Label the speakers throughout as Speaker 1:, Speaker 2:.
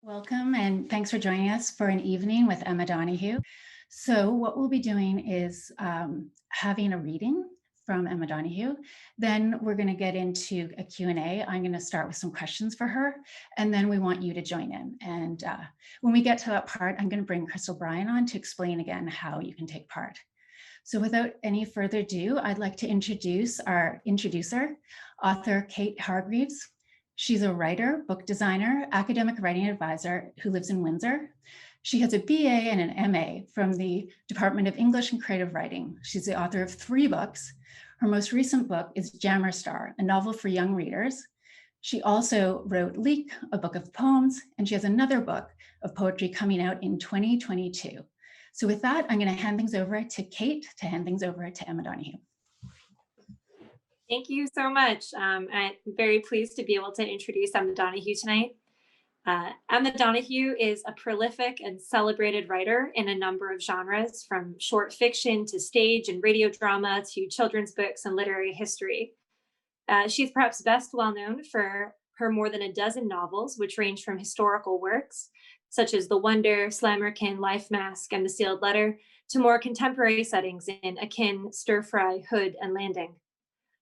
Speaker 1: Welcome and thanks for joining us for an evening with Emma Donoghue. So what we'll be doing is having a reading from Emma Donoghue. Then we're going to get into a Q&A. I'm going to start with some questions for her, and then we want you to join in. And when we get to that part, I'm going to bring Crystal Bryan on to explain again how you can take part. So without any further ado, I'd like to introduce our introducer, author Kate Hargreaves. She's a writer, book designer, academic writing advisor who lives in Windsor. She has a BA and an MA from the Department of English and Creative Writing. She's the author of 3 books. Her most recent book is Jammer Star, a novel for young readers. She also wrote Leak, a book of poems, and she has another book of poetry coming out in 2022. So with that, I'm going to hand things over to Kate to hand things over to Emma Donoghue.
Speaker 2: Thank you so much. I'm very pleased to be able to introduce Emma Donoghue tonight. Emma Donoghue is a prolific and celebrated writer in a number of genres, from short fiction to stage and radio drama to children's books and literary history. She's perhaps best well known for her more than a dozen novels, which range from historical works, such as The Wonder, Slammerkin, Life Mask, and The Sealed Letter, to more contemporary settings in Akin, Stir Fry, Hood, and Landing.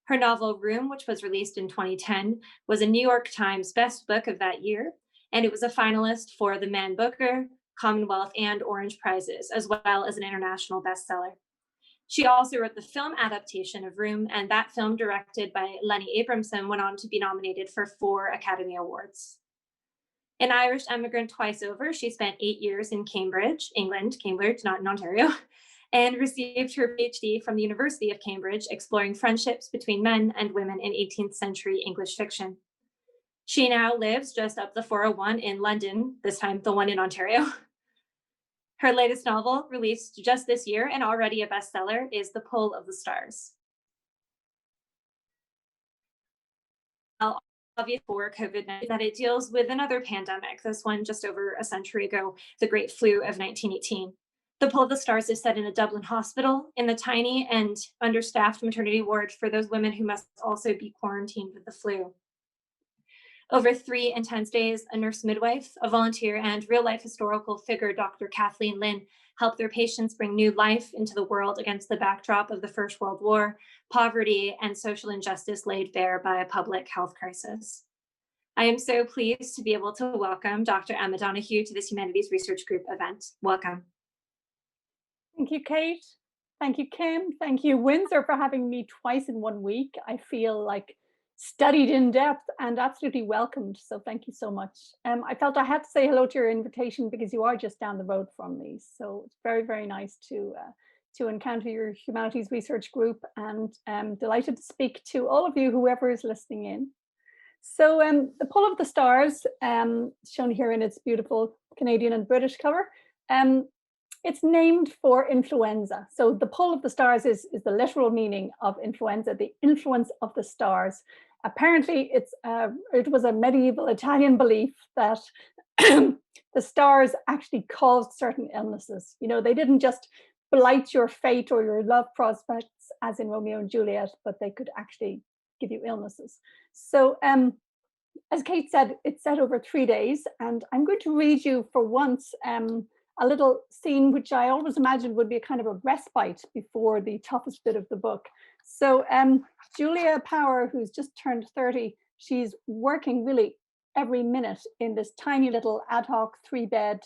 Speaker 2: Her novel Room, which was released in 2010, was a New York Times Best Book of that year, and it was a finalist for the Man Booker, Commonwealth, and Orange Prizes, as well as an international bestseller. She also wrote the film adaptation of Room, and that film, directed by Lenny Abramson, went on to be nominated for 4 Academy Awards. An Irish immigrant twice over, she spent 8 years in Cambridge, England, Cambridge, not in Ontario, and received her PhD from the University of Cambridge, exploring friendships between men and women in 18th century English fiction. She now lives just up the 401 in London, this time the one in Ontario. Her latest novel, released just this year and already a bestseller, is The Pull of the Stars. Obvious for COVID-19 that it deals with another pandemic, this one just over a century ago, the Great Flu of 1918. The Pull of the Stars is set in a Dublin hospital in the tiny and understaffed maternity ward for those women who must also be quarantined with the flu. Over 3 intense days, a nurse midwife, a volunteer, and real-life historical figure, Dr. Kathleen Lynn, help their patients bring new life into the world against the backdrop of the First World War, poverty, and social injustice laid bare by a public health crisis. I am so pleased to be able to welcome Dr. Emma Donoghue to this Humanities Research Group event. Welcome.
Speaker 3: Thank you, Kate. Thank you, Kim. Thank you, Windsor, for having me twice in 1 week. I feel like studied in depth and absolutely welcomed. So thank you so much. I felt I had to say hello to your invitation because you are just down the road from me. So it's very, very nice to encounter your Humanities Research Group, and delighted to speak to all of you, whoever is listening in. So The Pull of the Stars, shown here in its beautiful Canadian and British cover, it's named for influenza. So the pull of the stars is the literal meaning of influenza, the influence of the stars. Apparently, it was a medieval Italian belief that the stars actually caused certain illnesses. You know, they didn't just blight your fate or your love prospects, as in Romeo and Juliet, but they could actually give you illnesses. So as Kate said, it's set over 3 days, and I'm going to read you for once a little scene which I always imagined would be a kind of a respite before the toughest bit of the book. So Julia Power, who's just turned 30, she's working really every minute in this tiny little ad hoc 3-bed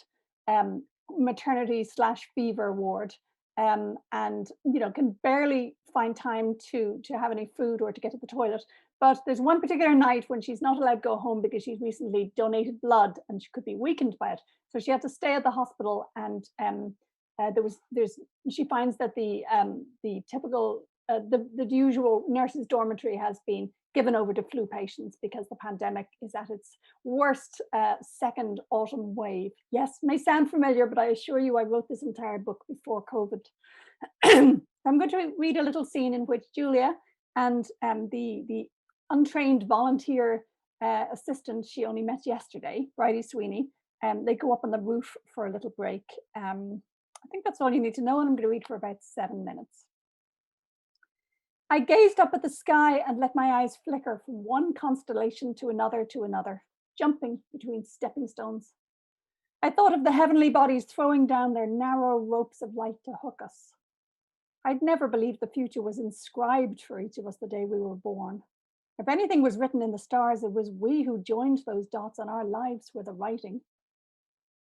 Speaker 3: maternity/fever ward, and you know, can barely find time to have any food or to get to the toilet. But there's one particular night when she's not allowed to go home because she's recently donated blood and she could be weakened by it. So she had to stay at the hospital, and she finds that the typical the usual nurses' dormitory has been given over to flu patients because the pandemic is at its worst second autumn wave. Yes, may sound familiar, but I assure you I wrote this entire book before COVID. I'm going to read a little scene in which Julia and the untrained volunteer assistant she only met yesterday, Bridie Sweeney, they go up on the roof for a little break. I think that's all you need to know, and I'm going to read for about 7 minutes. I gazed up at the sky and let my eyes flicker from one constellation to another, jumping between stepping stones. I thought of the heavenly bodies throwing down their narrow ropes of light to hook us. I'd never believed the future was inscribed for each of us the day we were born. If anything was written in the stars, it was we who joined those dots, and our lives were the writing.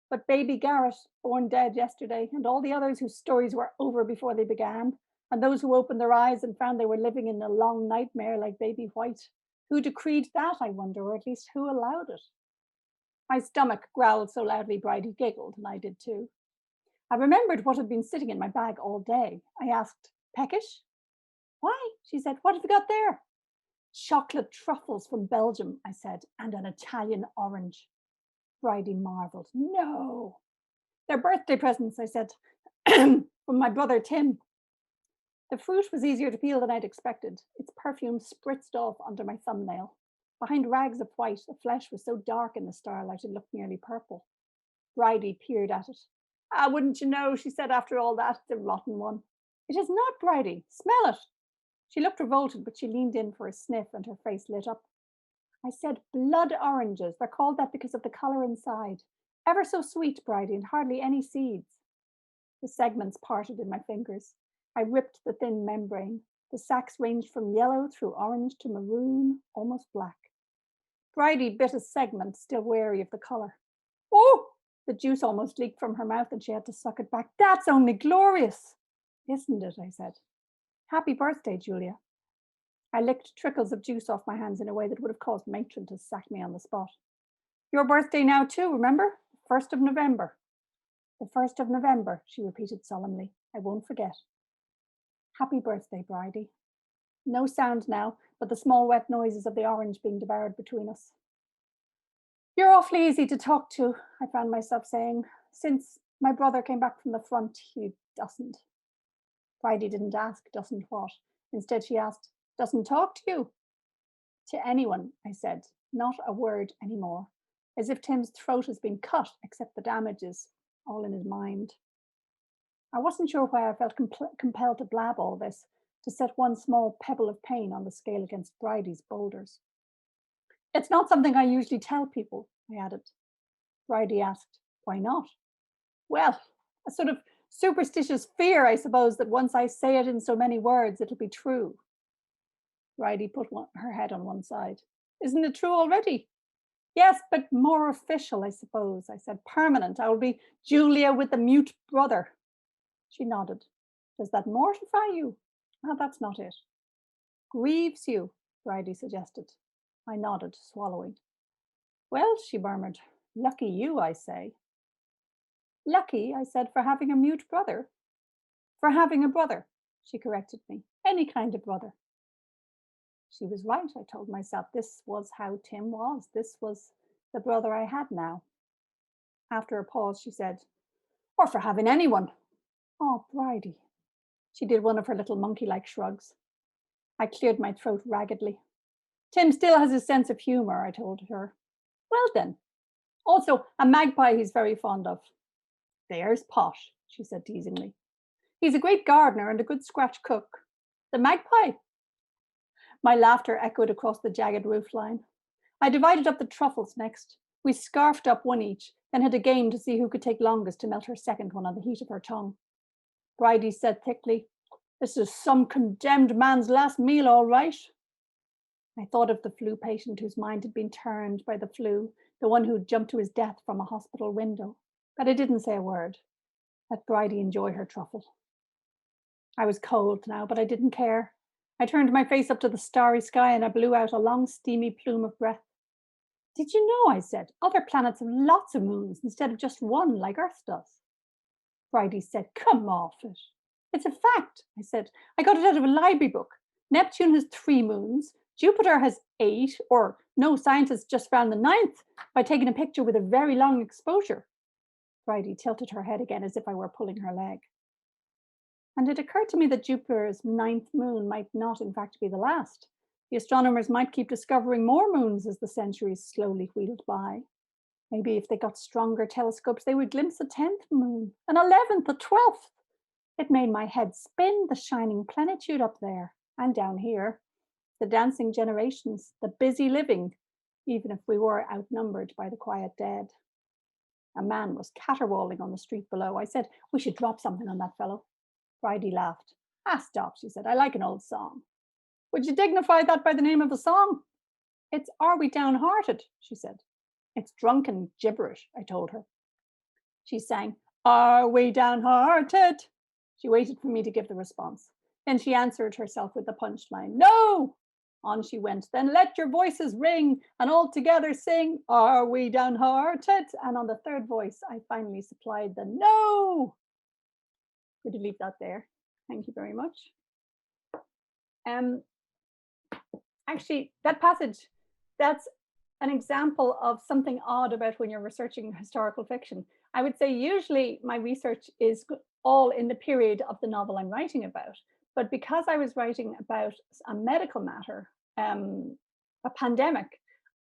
Speaker 3: But baby Garrett, born dead yesterday, and all the others whose stories were over before they began, and those who opened their eyes and found they were living in a long nightmare like baby White. Who decreed that, I wonder, or at least who allowed it? My stomach growled so loudly Bridie giggled, and I did too. I remembered what had been sitting in my bag all day. I asked, "Peckish?" "Why?" she said. "What have you got there?" "Chocolate truffles from Belgium," I said, "and an Italian orange." Bridie marveled. "No." "They're birthday presents," I said, "from my brother Tim." The fruit was easier to peel than I'd expected. Its perfume spritzed off under my thumbnail. Behind rags of white, the flesh was so dark in the starlight it looked nearly purple. Bridie peered at it. "Ah, wouldn't you know," she said after all that, "the rotten one." "It is not, Bridie. Smell it." She looked revolted, but she leaned in for a sniff and her face lit up. I said, "Blood oranges. They're called that because of the colour inside. Ever so sweet, Bridie, and hardly any seeds." The segments parted in my fingers. I ripped the thin membrane. The sacs ranged from yellow through orange to maroon, almost black. Bridie bit a segment, still wary of the colour. "Oh!" The juice almost leaked from her mouth and she had to suck it back. "That's only glorious." "Isn't it?" I said. "Happy birthday, Julia." I licked trickles of juice off my hands in a way that would have caused Matron to sack me on the spot. "Your birthday now too, remember? 1st of November. "The 1st of November," she repeated solemnly. "I won't forget." Happy birthday, Bridie. No sound now, but the small wet noises of the orange being devoured between us. "You're awfully easy to talk to," I found myself saying. "Since my brother came back from the front, he doesn't." Bridie didn't ask, "Doesn't what?" Instead, she asked, "Doesn't talk to you?" "To anyone," I said, "not a word anymore." As if Tim's throat has been cut, except the damage is all in his mind. I wasn't sure why I felt compelled to blab all this, to set one small pebble of pain on the scale against Bridie's boulders. "It's not something I usually tell people," I added. Bridie asked, "Why not?" "Well, a sort of superstitious fear, I suppose, that once I say it in so many words, it'll be true." Bridie put her head on one side. "Isn't it true already?" "Yes, but more official, I suppose," I said. "Permanent. I will be Julia with the mute brother." She nodded. "Does that mortify you?" "Ah, that's not it." "Grieves you?" Bridie suggested. I nodded, swallowing. "Well," she murmured, "lucky you, I say." "Lucky," I said, "for having a mute brother." "For having a brother," she corrected me. "Any kind of brother." She was right, I told myself. This was how Tim was. This was the brother I had now. After a pause, she said, "Or for having anyone." "Oh, Bridie." She did one of her little monkey-like shrugs. I cleared my throat raggedly. "Tim still has his sense of humour," I told her. "Well then. Also, a magpie he's very fond of." "There's Posh," she said teasingly. "He's a great gardener and a good scratch cook." "The magpie?" My laughter echoed across the jagged roofline. I divided up the truffles next. We scarfed up one each, then had a game to see who could take longest to melt her second one on the heat of her tongue. Bridie said thickly, "This is some condemned man's last meal, all right." I thought of the flu patient whose mind had been turned by the flu, the one who jumped to his death from a hospital window. But I didn't say a word. Let Bridie enjoy her truffle. I was cold now, but I didn't care. I turned my face up to the starry sky and I blew out a long, steamy plume of breath. "Did you know," I said, "other planets have lots of moons instead of just one like Earth does?" Bridie said, "Come off it." "It's a fact," I said. "I got it out of a library book. Neptune has 3 moons. Jupiter has 8, or no, scientists just found the 9th by taking a picture with a very long exposure." Bridie tilted her head again as if I were pulling her leg. And it occurred to me that Jupiter's 9th moon might not, in fact, be the last. The astronomers might keep discovering more moons as the centuries slowly wheeled by. Maybe if they got stronger telescopes, they would glimpse a 10th moon, an 11th, a 12th. It made my head spin, the shining plenitude up there and down here, the dancing generations, the busy living, even if we were outnumbered by the quiet dead. A man was caterwauling on the street below. I said, we should drop something on that fellow. Bridie laughed. Ah, stop, she said. I like an old song. Would you dignify that by the name of a song? It's Are We Downhearted, she said. It's drunken gibberish, I told her. She sang, Are we downhearted? She waited for me to give the response. Then she answered herself with the punchline, No! On she went. Then let your voices ring and all together sing, Are we downhearted? And on the third voice, I finally supplied the no. Could you leave that there? Thank you very much. Actually, that passage, that's an example of something odd about when you're researching historical fiction. I would say usually my research is all in the period of the novel I'm writing about. But because I was writing about a medical matter, a pandemic,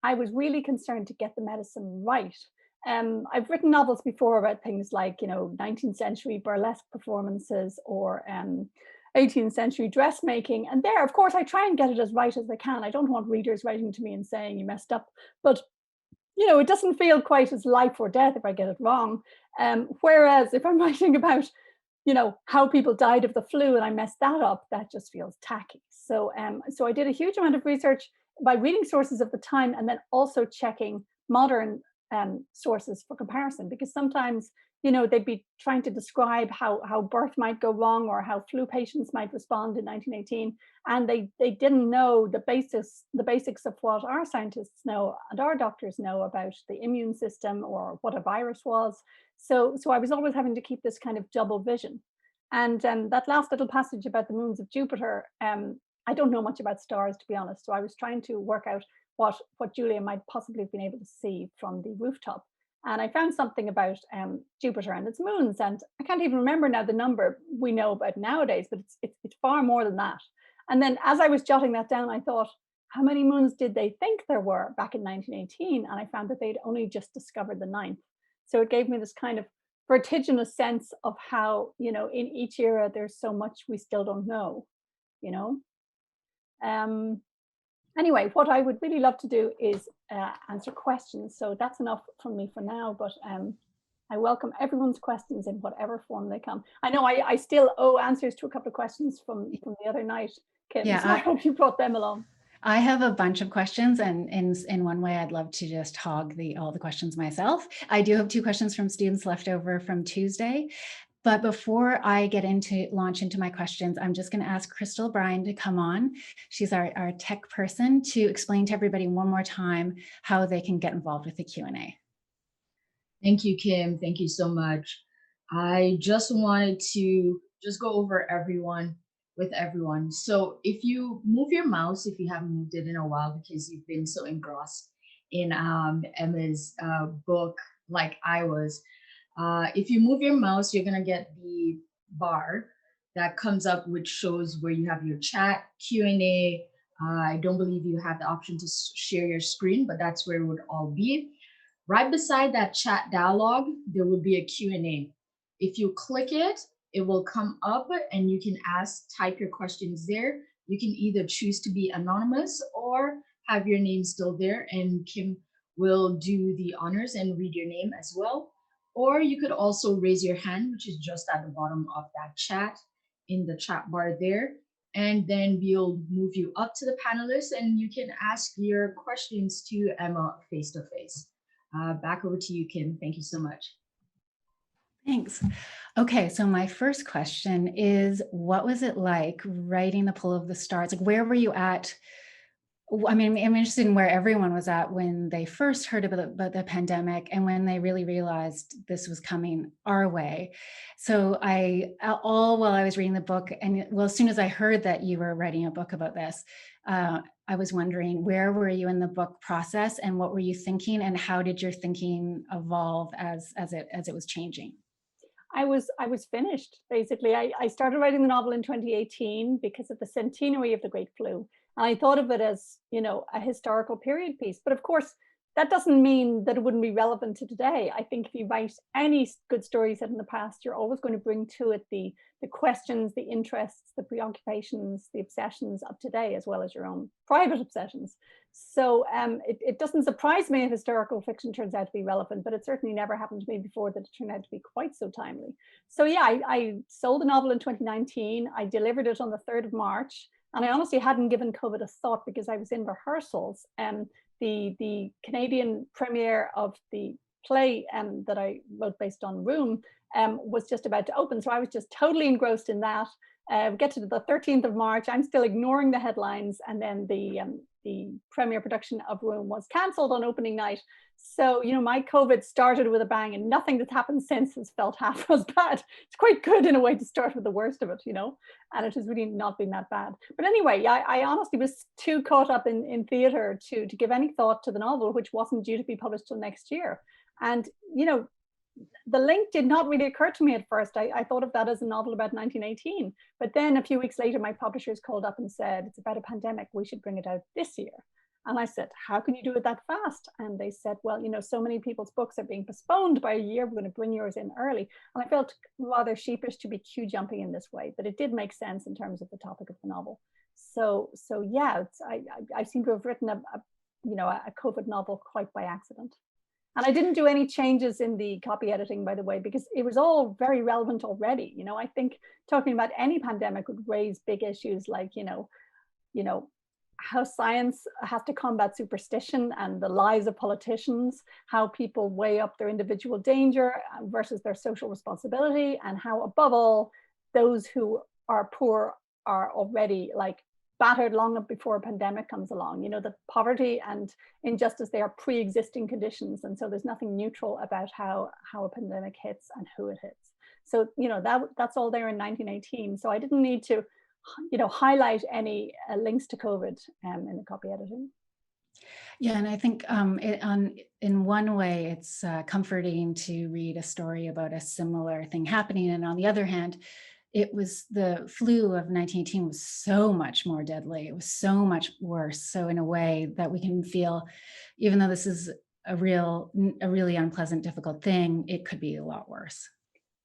Speaker 3: I was really concerned to get the medicine right. I've written novels before about things like, 19th century burlesque performances or 18th century dressmaking. And there, of course, I try and get it as right as I can. I don't want readers writing to me and saying you messed up. But, it doesn't feel quite as life or death if I get it wrong. Whereas if I'm writing about, how people died of the flu and I messed that up, that just feels tacky. So I did a huge amount of research by reading sources of the time and then also checking modern sources for comparison, because sometimes they'd be trying to describe how birth might go wrong or how flu patients might respond in 1918, and they didn't know the basics of what our scientists know and our doctors know about the immune system or what a virus was. So I was always having to keep this kind of double vision. And that last little passage about the moons of Jupiter, I don't know much about stars, to be honest. So I was trying to work out what Julia might possibly have been able to see from the rooftop. And I found something about Jupiter and its moons. And I can't even remember now the number we know about nowadays, but it's far more than that. And then as I was jotting that down, I thought, how many moons did they think there were back in 1918? And I found that they'd only just discovered the 9th. So it gave me this kind of vertiginous sense of how, in each era, there's so much we still don't know, Anyway, what I would really love to do is answer questions. So that's enough from me for now, but I welcome everyone's questions in whatever form they come. I know I still owe answers to a couple of questions from the other night, Kim,
Speaker 1: Yeah,
Speaker 3: so I hope you brought them along.
Speaker 1: I have a bunch of questions, and in one way, I'd love to just hog all the questions myself. I do have 2 questions from students left over from Tuesday. But before I launch into my questions, I'm just going to ask Crystal Bryan to come on. She's our tech person, to explain to everybody one more time how they can get involved with the Q&A.
Speaker 4: Thank you, Kim. Thank you so much. I just wanted to go over with everyone. So if you move your mouse, if you haven't moved it in a while because you've been so engrossed in Emma's book like I was, if you move your mouse, you're gonna get the bar that comes up, which shows where you have your chat, Q&A. I don't believe you have the option to share your screen, but that's where it would all be. Right beside that chat dialog, there will be a Q&A. If you click it, it will come up and you can type your questions there. You can either choose to be anonymous or have your name still there, and Kim will do the honors and read your name as well. Or you could also raise your hand, which is just at the bottom of that chat in the chat bar there. And then we'll move you up to the panelists and you can ask your questions to Emma face to face. Back over to you, Kim. Thank you so much.
Speaker 1: Thanks. Okay, so my first question is, what was it like writing The Pull of the Stars? Like, where were you at? I mean, I'm interested in where everyone was at when they first heard about the pandemic and when they really realized this was coming our way. So while I was reading the book, and as soon as I heard that you were writing a book about this, I was wondering, where were you in the book process and what were you thinking, and how did your thinking evolve as it was changing?
Speaker 3: I was finished, basically. I started writing the novel in 2018 because of the centenary of the Great Flu. And I thought of it as, a historical period piece. But of course, that doesn't mean that it wouldn't be relevant to today. I think if you write any good story set in the past, you're always going to bring to it the questions, the interests, the preoccupations, the obsessions of today, as well as your own private obsessions. So it doesn't surprise me if historical fiction turns out to be relevant, but it certainly never happened to me before that it turned out to be quite so timely. So yeah, I sold a novel in 2019. I delivered it on the 3rd of March. And I honestly hadn't given COVID a thought because I was in rehearsals. The Canadian premiere of the play that I wrote based on Room was just about to open. So I was just totally engrossed in that. We get to the 13th of March, I'm still ignoring the headlines, and then the premiere production of Room was cancelled on opening night. So, you know, my COVID started with a bang, and nothing that's happened since has felt half as bad. It's quite good in a way to start with the worst of it, you know, and it has really not been that bad. But anyway, I honestly was too caught up in theatre to give any thought to the novel, which wasn't due to be published till next year. And, you know, the link did not really occur to me at first. I thought of that as a novel about 1918. But then a few weeks later, my publishers called up and said, it's about a pandemic, we should bring it out this year. And I said, how can you do it that fast? And they said, well, you know, so many people's books are being postponed by a year. We're going to bring yours in early. And I felt rather sheepish to be queue jumping in this way, but it did make sense in terms of the topic of the novel. So yeah, I seem to have written a COVID novel quite by accident. And I didn't do any changes in the copy editing, by the way, because it was all very relevant already. You know, I think talking about any pandemic would raise big issues like, you know, how science has to combat superstition and the lies of politicians, how people weigh up their individual danger versus their social responsibility, and how, above all, those who are poor are already like battered long before a pandemic comes along. You know, that poverty and injustice, they are pre-existing conditions. And so there's nothing neutral about how a pandemic hits and who it hits. So, you know, that's all there in 1918. So I didn't need to, you know, highlight any links to COVID in the copy editing.
Speaker 1: Yeah, and I think in one way, it's comforting to read a story about a similar thing happening. And on the other hand, it was the flu of 1918 was so much more deadly. It was so much worse. So in a way that we can feel, even though this is a really unpleasant, difficult thing, it could be a lot worse.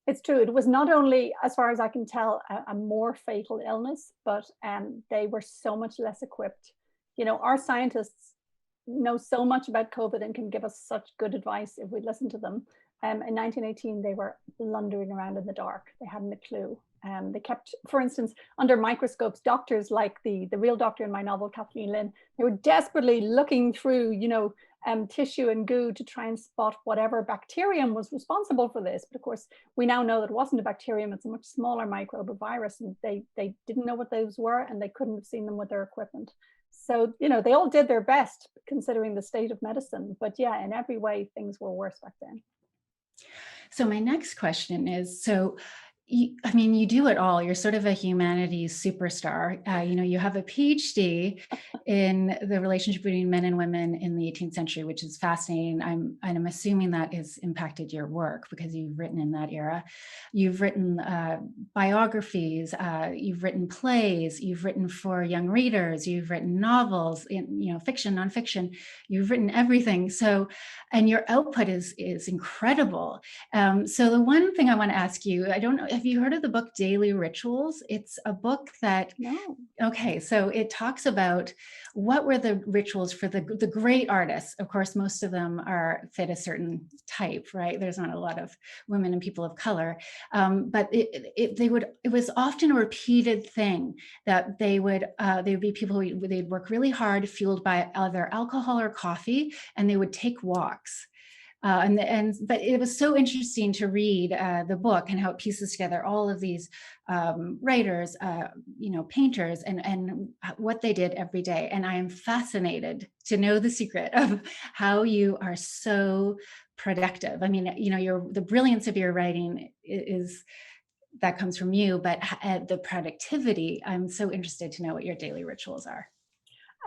Speaker 3: It's true. It was not only, as far as I can tell, a more fatal illness, but they were so much less equipped. You know, our scientists know so much about COVID and can give us such good advice if we listen to them. In 1918, they were blundering around in the dark. They hadn't a clue. They kept, for instance, under microscopes, doctors like the real doctor in my novel, Kathleen Lynn, they were desperately looking through, you know, tissue and goo to try and spot whatever bacterium was responsible for this. But of course, we now know that it wasn't a bacterium, it's a much smaller microbe, a virus, and they didn't know what those were, and they couldn't have seen them with their equipment. So, you know, they all did their best considering the state of medicine. But yeah, in every way, things were worse back then.
Speaker 1: So my next question is, you do it all. You're sort of a humanities superstar. You know, you have a PhD in the relationship between men and women in the 18th century, which is fascinating. I'm assuming that has impacted your work because you've written in that era. You've written biographies, you've written plays, you've written for young readers, you've written novels, you know, fiction, nonfiction. You've written everything. So, and your output is incredible. So the one thing I want to ask you, I don't know, have you heard of the book Daily Rituals? It's a book that,
Speaker 3: No.
Speaker 1: Okay, so it talks about what were the rituals for the great artists. Of course, most of them fit a certain type, right? There's not a lot of women and people of color, but it was often a repeated thing that they would be people who they'd work really hard, fueled by either alcohol or coffee, and they would take walks. But it was so interesting to read the book and how it pieces together all of these writers, you know, painters, and what they did every day. And I am fascinated to know the secret of how you are so productive. I mean, you know, the brilliance of your writing is that comes from you, but the productivity. I'm so interested to know what your daily rituals are.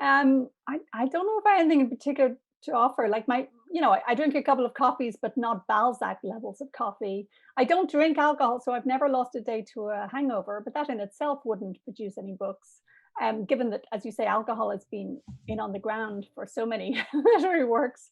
Speaker 3: I don't know if I have anything in particular to offer. Like I drink a couple of coffees, but not Balzac levels of coffee. I don't drink alcohol, so I've never lost a day to a hangover, but that in itself wouldn't produce any books. Given that, as you say, alcohol has been in on the ground for so many literary works.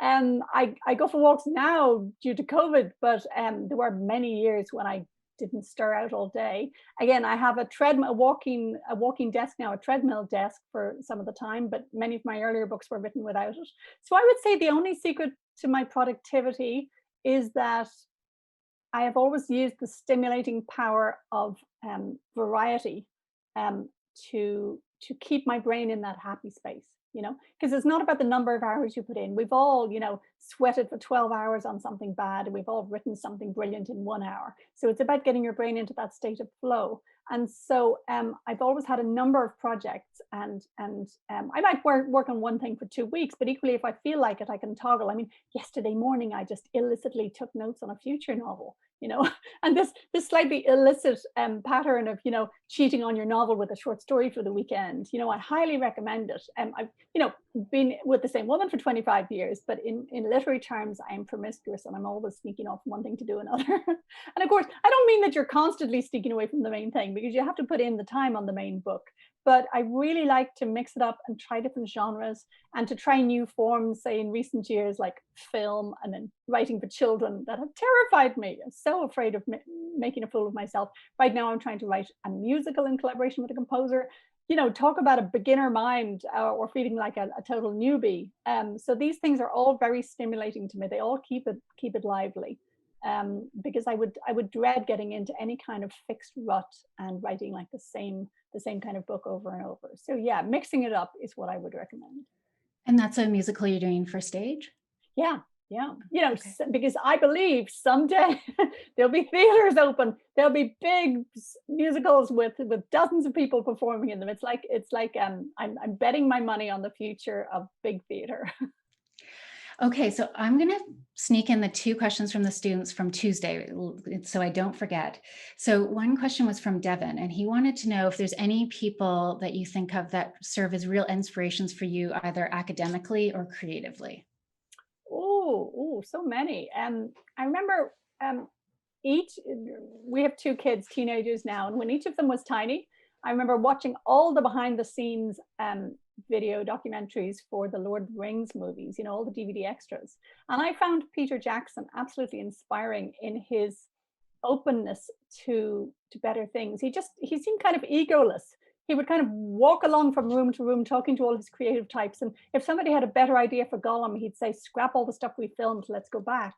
Speaker 3: I go for walks now due to COVID, but there were many years when I didn't stir out all day. Again, I have a treadmill, a walking desk now, a treadmill desk for some of the time, but many of my earlier books were written without it. So I would say the only secret to my productivity is that I have always used the stimulating power of variety um, to keep my brain in that happy space. Because it's not about the number of hours you put in. We've all, sweated for 12 hours on something bad, and we've all written something brilliant in 1 hour. So it's about getting your brain into that state of flow. And so I've always had a number of projects, and I might work on one thing for 2 weeks, but equally, if I feel like it, I can toggle. I mean, yesterday morning, I just illicitly took notes on a future novel, and this slightly illicit pattern of, cheating on your novel with a short story for the weekend, I highly recommend it. I've, been with the same woman for 25 years, but in literary terms, I am promiscuous, and I'm always sneaking off from one thing to do another. And of course, I don't mean that you're constantly sneaking away from the main thing, because you have to put in the time on the main book. But I really like to mix it up and try different genres, and to try new forms, say in recent years, like film and then writing for children, that have terrified me. I'm so afraid of making a fool of myself. Right now, I'm trying to write a musical in collaboration with a composer. Talk about a beginner mind, or feeling like a total newbie. So these things are all very stimulating to me. They all keep it lively. Because I would dread getting into any kind of fixed rut and writing like the same kind of book over and over. So yeah, mixing it up is what I would recommend.
Speaker 1: And that's a musical you're doing for stage?
Speaker 3: Yeah.
Speaker 1: Okay.
Speaker 3: Because I believe someday there'll be theaters open. There'll be big musicals with dozens of people performing in them. It's like I'm betting my money on the future of big theater.
Speaker 1: Okay, so I'm going to sneak in the 2 questions from the students from Tuesday, so I don't forget. So one question was from Devin, and he wanted to know if there's any people that you think of that serve as real inspirations for you, either academically or creatively.
Speaker 3: Oh, so many. I remember we have 2 kids, teenagers now, and when each of them was tiny, I remember watching all the behind the scenes video documentaries for the Lord of the Rings movies, all the DVD extras. And I found Peter Jackson absolutely inspiring in his openness to better things. He seemed kind of egoless. He would kind of walk along from room to room talking to all his creative types. And if somebody had a better idea for Gollum, he'd say, scrap all the stuff we filmed, let's go back.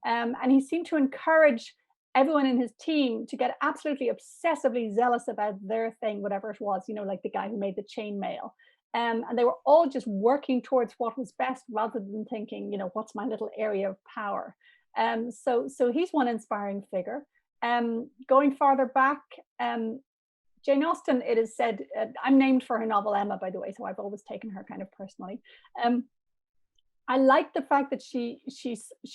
Speaker 3: And he seemed to encourage everyone in his team to get absolutely obsessively zealous about their thing, whatever it was, like the guy who made the chainmail. And they were all just working towards what was best, rather than thinking, what's my little area of power. So he's one inspiring figure. Going farther back, Jane Austen, it is said, I'm named for her novel Emma, by the way, so I've always taken her kind of personally. I like the fact that she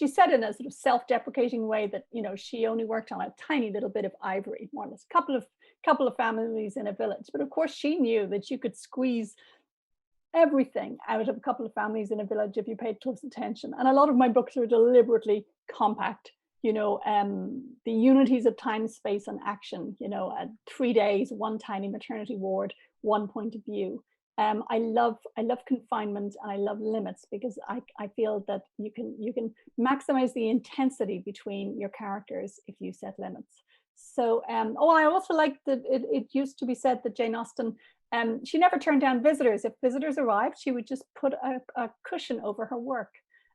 Speaker 3: said in a sort of self-deprecating way that she only worked on a tiny little bit of ivory, more or less, couple of families in a village. But of course, she knew that you could squeeze everything out of a couple of families in a village if you paid close attention. And a lot of my books are deliberately compact. The unities of time, space, and action. 3 days, one tiny maternity ward, one point of view. I love confinement, and I love limits, because I feel that you can maximize the intensity between your characters if you set limits. So I also like that it used to be said that Jane Austen, she never turned down visitors. If visitors arrived, she would just put a cushion over her work.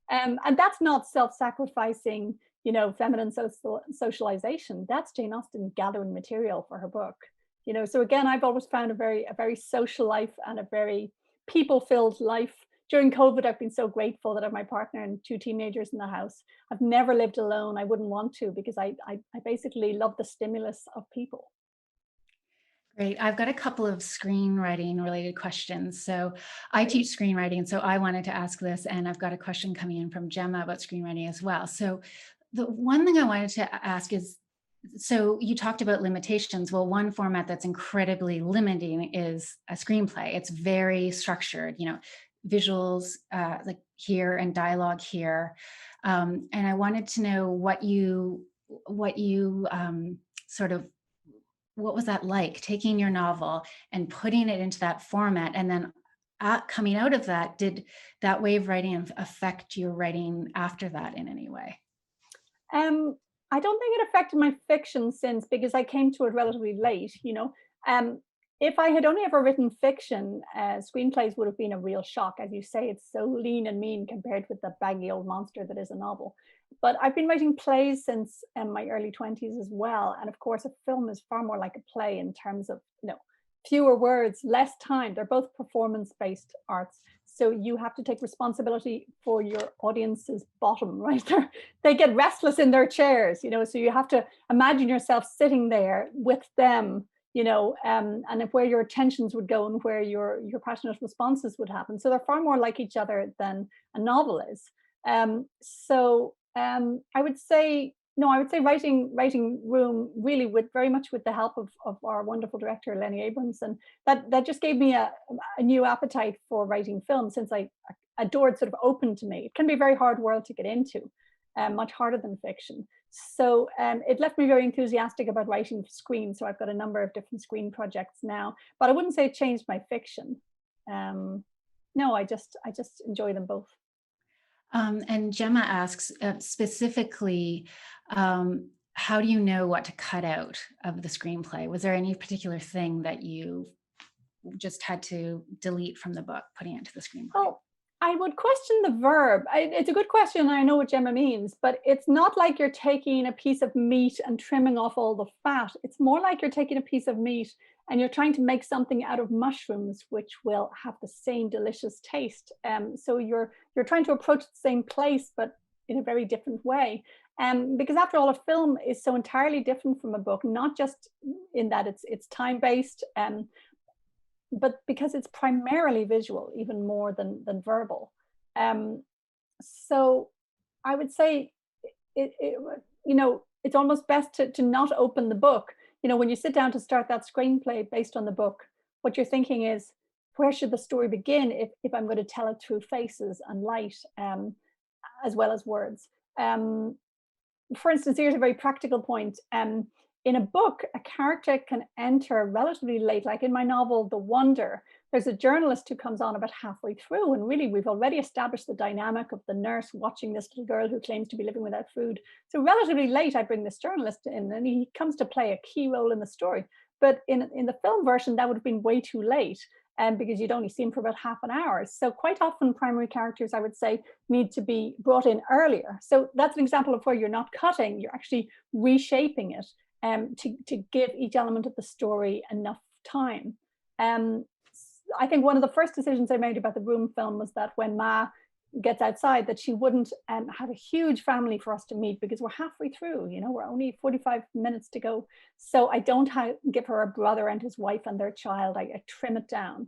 Speaker 3: And that's not self-sacrificing, feminine socialization. That's Jane Austen gathering material for her book. So again, I've always found a very social life and a very people-filled life. During COVID, I've been so grateful that I have my partner and 2 teenagers in the house. I've never lived alone. I wouldn't want to, because I basically love the stimulus of people.
Speaker 1: Great. I've got a couple of screenwriting related questions. So I teach screenwriting, so I wanted to ask this, and I've got a question coming in from Gemma about screenwriting as well. So the one thing I wanted to ask is, so you talked about limitations. Well, one format that's incredibly limiting is a screenplay. It's very structured, visuals like here and dialogue here. And I wanted to know what you what was that like, taking your novel and putting it into that format, and then coming out of that, did that way of writing affect your writing after that in any way?
Speaker 3: I don't think it affected my fiction since, because I came to it relatively late, you know. Um, if I had only ever written fiction, screenplays would have been a real shock. As you say, it's so lean and mean compared with the baggy old monster that is a novel. But I've been writing plays since my early 20s as well. And of course, a film is far more like a play in terms of, you know, fewer words, less time. They're both performance-based arts. So you have to take responsibility for your audience's bottom, right? They get restless in their chairs, you know, so you have to imagine yourself sitting there with them, you know, and where your attentions would go and where your passionate responses would happen. So they're far more like each other than a novel is. I would say, no, I would say writing room really with very much with the help of our wonderful director Lenny Abrams, and that just gave me a new appetite for writing film, since I adored sort of open to me. It can be a very hard world to get into, much harder than fiction. So it left me very enthusiastic about writing for screen. So I've got a number of different screen projects now, but I wouldn't say it changed my fiction. No, I just enjoy them both.
Speaker 1: And Gemma asks specifically, how do you know what to cut out of the screenplay? Was there any particular thing that you just had to delete from the book, putting it into the screenplay?
Speaker 3: Oh, I would question the verb. It's a good question. I know what Gemma means, but it's not like you're taking a piece of meat and trimming off all the fat. It's more like you're taking a piece of meat and you're trying to make something out of mushrooms, which will have the same delicious taste. So you're trying to approach the same place, but in a very different way. Because after all, a film is so entirely different from a book, not just in that it's time-based, but because it's primarily visual, even more than verbal. So I would say, you know, it's almost best to not open the book. You know, when you sit down to start that screenplay based on the book, what you're thinking is, where should the story begin if I'm going to tell it through faces and light, as well as words? For instance, here's a very practical point. In a book, a character can enter relatively late. Like in my novel, The Wonder, there's a journalist who comes on about halfway through, and really we've already established the dynamic of the nurse watching this little girl who claims to be living without food. So relatively late, I bring this journalist in, and he comes to play a key role in the story. But in the film version, that would have been way too late, because you'd only see him for about half an hour. So quite often primary characters, I would say, need to be brought in earlier. So that's an example of where you're not cutting, you're actually reshaping it, to give each element of the story enough time. I think one of the first decisions I made about the Room film was that when Ma gets outside, that she wouldn't have a huge family for us to meet, because we're halfway through, you know, we're only 45 minutes to go. So I don't give her a brother and his wife and their child. I trim it down.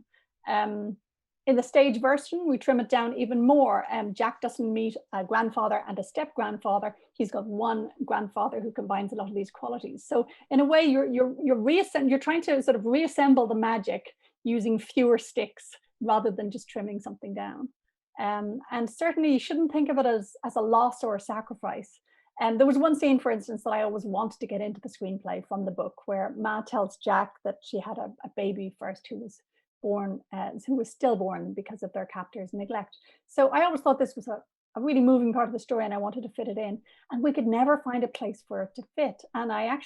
Speaker 3: In the stage version, we trim it down even more. Jack doesn't meet a grandfather and a step grandfather. He's got one grandfather who combines a lot of these qualities. So in a way, you're trying to sort of reassemble the magic using fewer sticks rather than just trimming something down. And certainly you shouldn't think of it as a loss or a sacrifice. And there was one scene, for instance, that I always wanted to get into the screenplay from the book, where Ma tells Jack that she had a baby first who was stillborn because of their captor's neglect. So I always thought this was a really moving part of the story, and I wanted to fit it in, and we could never find a place for it to fit. And I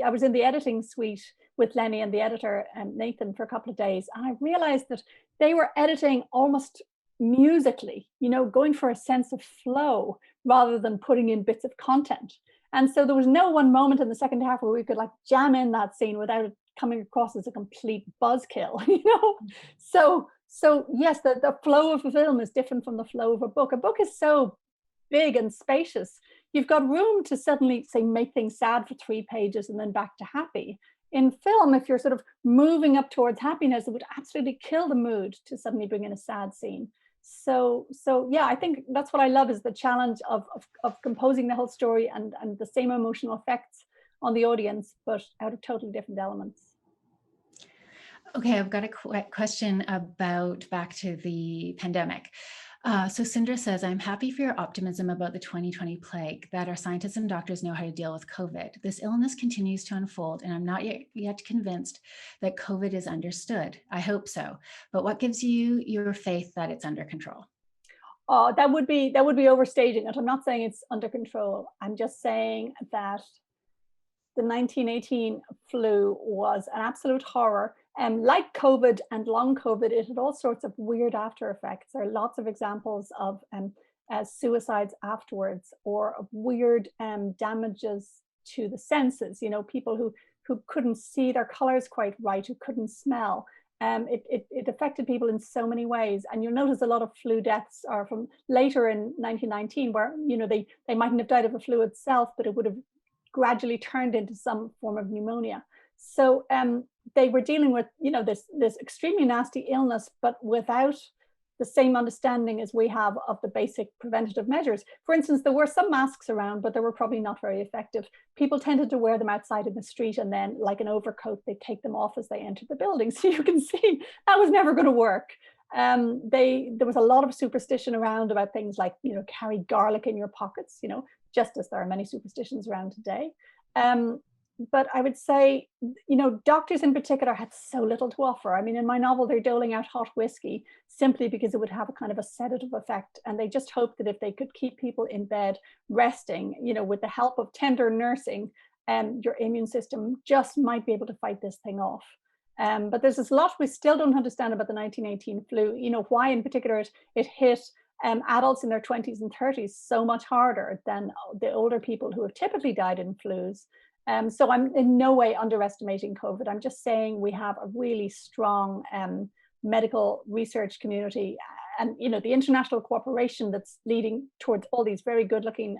Speaker 3: was in the editing suite with Lenny and the editor, Nathan, for a couple of days, and I realized that they were editing almost musically, you know, going for a sense of flow rather than putting in bits of content. And so there was no one moment in the second half where we could like jam in that scene without it coming across as a complete buzzkill, you know. So yes, the flow of a film is different from the flow of a book. A book is so big and spacious. You've got room to suddenly, say, make things sad for 3 pages and then back to happy. In film, if you're sort of moving up towards happiness, it would absolutely kill the mood to suddenly bring in a sad scene. So yeah, I think that's what I love, is the challenge of composing the whole story and the same emotional effects on the audience, but out of totally different elements.
Speaker 1: Okay, I've got a question about back to the pandemic. So Cinder says, I'm happy for your optimism about the 2020 plague, that our scientists and doctors know how to deal with COVID. This illness continues to unfold, and I'm not yet convinced that COVID is understood. I hope so. But what gives you your faith that it's under control?
Speaker 3: Oh, that would be overstating it. I'm not saying it's under control. I'm just saying that the 1918 flu was an absolute horror. Like COVID and long COVID, it had all sorts of weird after effects. There are lots of examples of suicides afterwards, or of weird damages to the senses. You know, people who couldn't see their colors quite right, who couldn't smell. It affected people in so many ways. And you'll notice a lot of flu deaths are from later in 1919, where, you know, they mightn't have died of the flu itself, but it would have gradually turned into some form of pneumonia. So they were dealing with, you know, this extremely nasty illness, but without the same understanding as we have of the basic preventative measures. For instance, there were some masks around, but they were probably not very effective. People tended to wear them outside in the street, and then, like an overcoat, they take them off as they entered the building. So you can see that was never going to work. There was a lot of superstition around about things like, you know, carry garlic in your pockets, you know, just as there are many superstitions around today. But I would say, you know, doctors in particular had so little to offer. I mean, in my novel, they're doling out hot whiskey simply because it would have a kind of a sedative effect. And they just hoped that if they could keep people in bed resting, you know, with the help of tender nursing, your immune system just might be able to fight this thing off. But there's this lot we still don't understand about the 1918 flu, you know, why in particular it hit adults in their 20s and 30s so much harder than the older people who have typically died in flus. So I'm in no way underestimating COVID. I'm just saying we have a really strong medical research community, and, you know, the international cooperation that's leading towards all these very good looking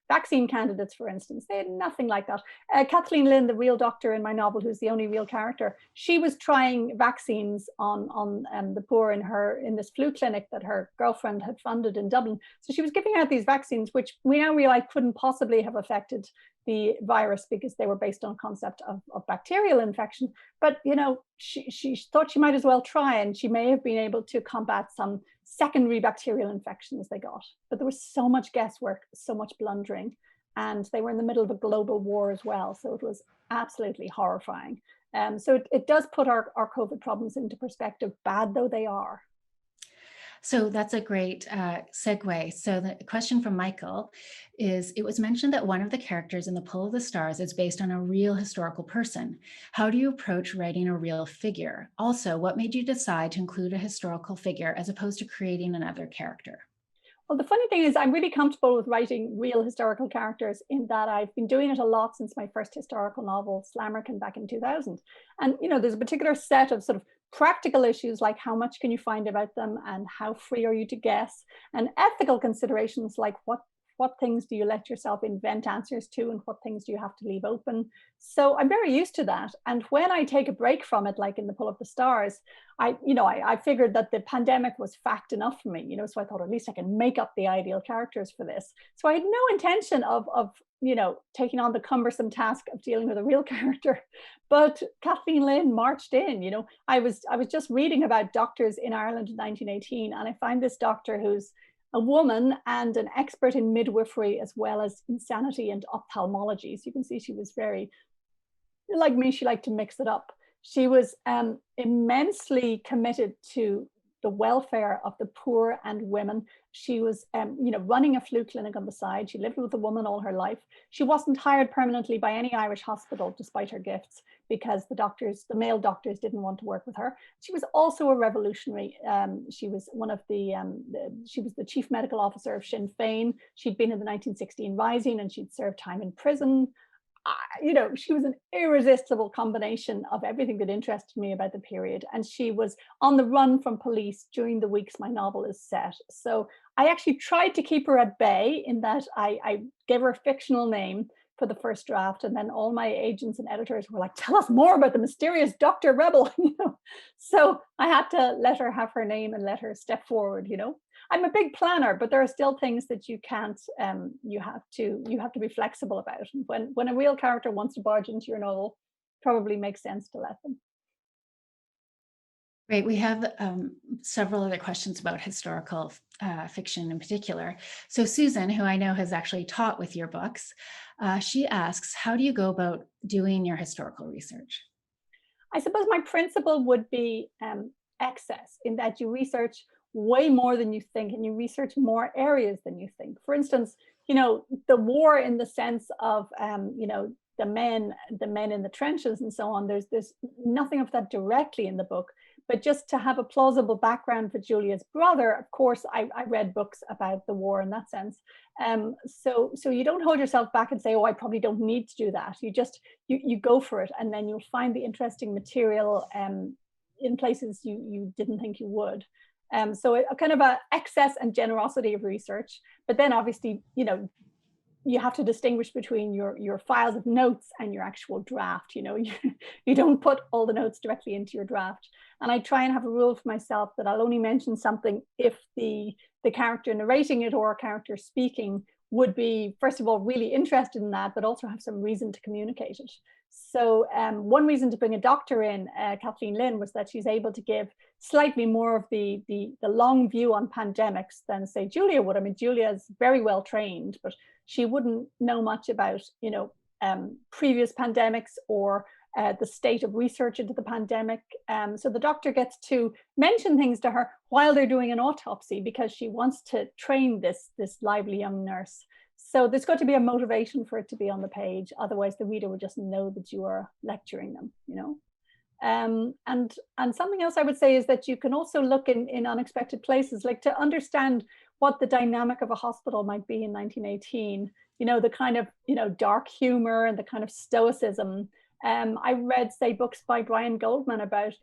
Speaker 3: vaccine candidates, for instance. They had nothing like that. Kathleen Lynn, the real doctor in my novel, who's the only real character, she was trying vaccines on the poor in this flu clinic that her girlfriend had funded in Dublin. So she was giving out these vaccines, which we now realize couldn't possibly have affected the virus because they were based on concept of bacterial infection. But, you know, she thought she might as well try, and she may have been able to combat some secondary bacterial infections they got. But there was so much guesswork, so much blundering, and they were in the middle of a global war as well. So it was absolutely horrifying. So it does put our COVID problems into perspective, bad though they are.
Speaker 1: So that's a great segue. So the question from Michael is, it was mentioned that one of the characters in The Pull of the Stars is based on a real historical person. How do you approach writing a real figure? Also, what made you decide to include a historical figure as opposed to creating another character?
Speaker 3: Well, the funny thing is I'm really comfortable with writing real historical characters, in that I've been doing it a lot since my first historical novel, Slammerkin, back in 2000. And, you know, there's a particular set of sort of practical issues, like how much can you find about them and how free are you to guess, and ethical considerations like what things do you let yourself invent answers to and what things do you have to leave open. So I'm very used to that. And when I take a break from it, like in The Pull of the Stars, I figured that the pandemic was fact enough for me, you know, so I thought at least I can make up the ideal characters for this. So I had no intention of you know, taking on the cumbersome task of dealing with a real character. But Kathleen Lynn marched in, you know. I was just reading about doctors in Ireland in 1918, and I find this doctor who's a woman and an expert in midwifery as well as insanity and ophthalmology. So you can see she was very, like me, she liked to mix it up. She was immensely committed to the welfare of the poor and women. She was, you know, running a flu clinic on the side. She lived with a woman all her life. She wasn't hired permanently by any Irish hospital, despite her gifts, because the male doctors didn't want to work with her. She was also a revolutionary. She was one of she was the chief medical officer of Sinn Féin. She'd been in the 1916 Rising, and she'd served time in prison. You know, she was an irresistible combination of everything that interested me about the period. And she was on the run from police during the weeks my novel is set. So I actually tried to keep her at bay, in that I gave her a fictional name for the first draft. And then all my agents and editors were like, tell us more about the mysterious Dr. Rebel. You know? So I had to let her have her name and let her step forward, you know. I'm a big planner, but there are still things that you can't, you have to be flexible about. And when a real character wants to barge into your novel, probably makes sense to let them.
Speaker 1: Great. We have several other questions about historical fiction in particular. So Susan, who I know has actually taught with your books, she asks, how do you go about doing your historical research?
Speaker 3: I suppose my principle would be excess, in that you research way more than you think, and you research more areas than you think. For instance, you know, the war in the sense of, you know, the men in the trenches and so on, there's nothing of that directly in the book. But just to have a plausible background for Julia's brother, of course, I read books about the war in that sense. So you don't hold yourself back and say, oh, I probably don't need to do that. You just, you go for it, and then you'll find the interesting material in places you didn't think you would. So a kind of a excess and generosity of research, but then obviously, you know, you have to distinguish between your files of notes and your actual draft. You know, you don't put all the notes directly into your draft. And I try and have a rule for myself that I'll only mention something if the character narrating it or a character speaking would be, first of all, really interested in that, but also have some reason to communicate it. So one reason to bring a doctor in, Kathleen Lynn, was that she's able to give slightly more of the long view on pandemics than, say, Julia would. I mean, Julia is very well trained, but she wouldn't know much about, you know, previous pandemics or the state of research into the pandemic. So the doctor gets to mention things to her while they're doing an autopsy, because she wants to train this lively young nurse. So there's got to be a motivation for it to be on the page. Otherwise, the reader would just know that you are lecturing them, you know. And something else I would say is that you can also look in unexpected places, like to understand what the dynamic of a hospital might be in 1918. You know, the kind of, you know, dark humor and the kind of stoicism. I read, say, books by Brian Goldman about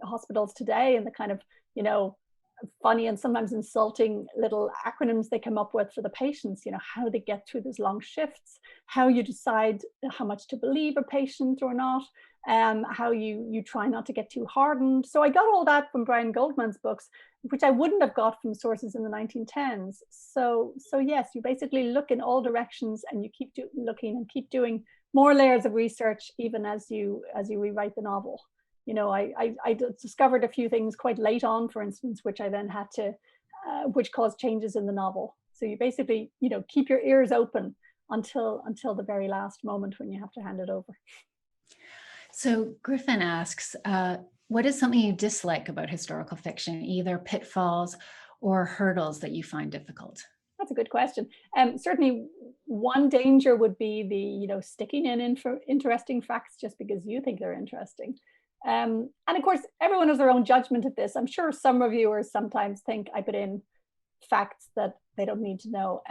Speaker 3: hospitals today and the kind of, you know, funny and sometimes insulting little acronyms they come up with for the patients, you know, how they get through these long shifts, how you decide how much to believe a patient or not, how you try not to get too hardened. So I got all that from Brian Goldman's books, which I wouldn't have got from sources in the 1910s. So yes, you basically look in all directions and you keep looking and keep doing more layers of research, even as you rewrite the novel. You know, I discovered a few things quite late on, for instance, which I then had to, which caused changes in the novel. So you basically, you know, keep your ears open until the very last moment when you have to hand it over.
Speaker 1: So Griffin asks, what is something you dislike about historical fiction, either pitfalls or hurdles that you find difficult?
Speaker 3: That's a good question. Certainly one danger would be the, you know, sticking in interesting facts just because you think they're interesting. And of course, everyone has their own judgment of this. I'm sure some reviewers sometimes think I put in facts that they don't need to know.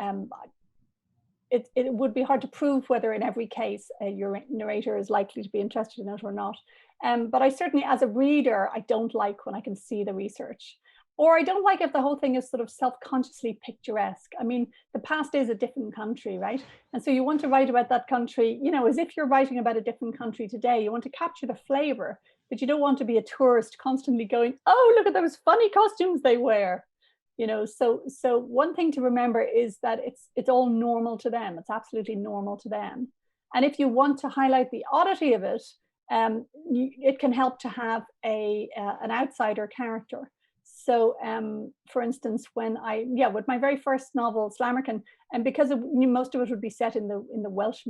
Speaker 3: It would be hard to prove whether in every case your narrator is likely to be interested in it or not. But I certainly, as a reader, I don't like when I can see the research. Or I don't like if the whole thing is sort of self-consciously picturesque. I mean, the past is a different country, right? And so you want to write about that country, you know, as if you're writing about a different country today. You want to capture the flavor, but you don't want to be a tourist constantly going, oh, look at those funny costumes they wear. You know, so one thing to remember is that it's all normal to them. It's absolutely normal to them. And if you want to highlight the oddity of it, it can help to have an outsider character. So, for instance, with my very first novel, Slammerkin, and because most of it would be set in the Welsh